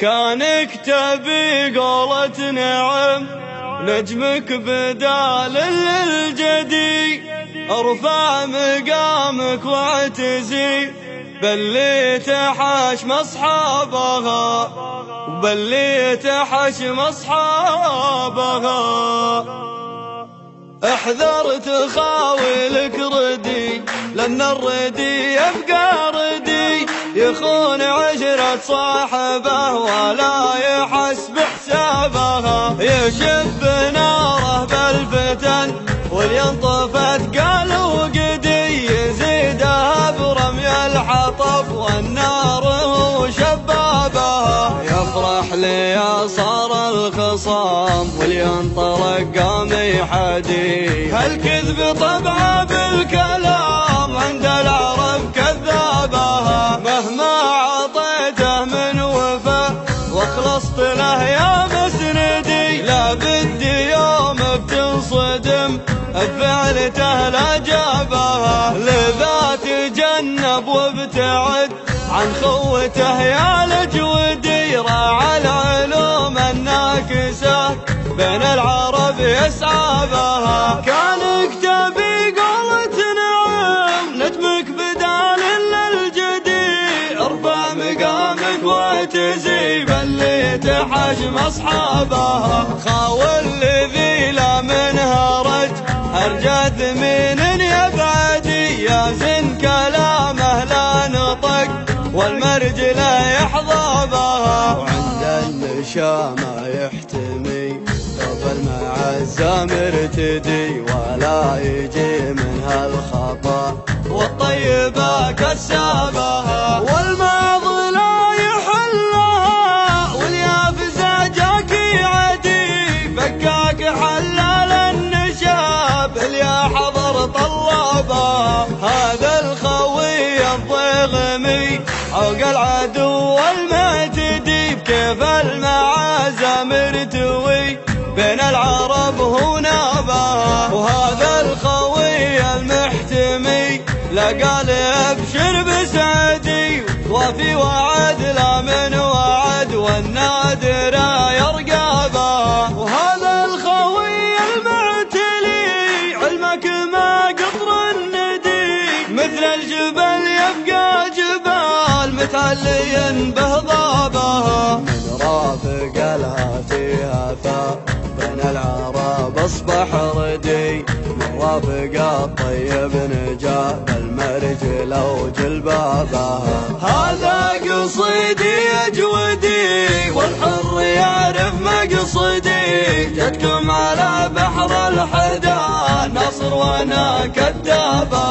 كانك تبي قولة نعم نجمك بدال للجدي، ارفع مقامك واعتزي باللي تحشم اصحابها وباللي تحشم اصحابها. احذر تخاولك ردي لان الردي يبقى ردي، يخون عشرة صاحبه ولا يحس بحسابها. يشب ناره بالفتن ولينطفت قال وقدي، يزيدها برمي الحطب والنار وشبابها. يفرح لي صار الخصام ولينطلق قام يحدي، هالكذب طبعه بالكلام عند العرب كذابها. مهما عطيته من وفا واخلصت له يا مسندي، لا بدي يوم بتنصدم بفعلته لا جابها. لذا تجنب وابتعد عن خوته يا لجودي، راعى العلوم الناكسة بين العرب يسعى بها. كانك تبي قولة نعم نجمك بدال للجدي، ارفع مقامك واعتزي باللي تحشم اصحابها. خاول لذي لا منها رج ارجد من يبعدي، يا زن كلامه لا نطق والمرج لا يحظى بها. وعند النشامة يحتمي قبل مع الزمر تدي، ولا يجي منها الخطأ والطيبة كسابها. والماض لا يحلها واليافزة جاكي عدي، فكاك حلال النشاب اليا حضر طلابها. هذا الخوي الضغمي عوق العدو المعتدي، بكيف المعازم توي بين العرب هو نابها. وهذا الخوي المحتمي لقال ابشر بسعدي، وفي وعد لا من وعد والنادر يرقابها. وهذا الخوي المعتلي علمك ما قطر الندي، مثل الجبل يبقى جبال متعلي به ضابها. من رافق لها فيها بين العرب اصبح ردي، من رافق الطيب نجا بالمرج لو جلبابها. هذا قصيدي اجودي والحر يعرف مقصدي، جدكم على بحر الحدا نصر وانا كذابها.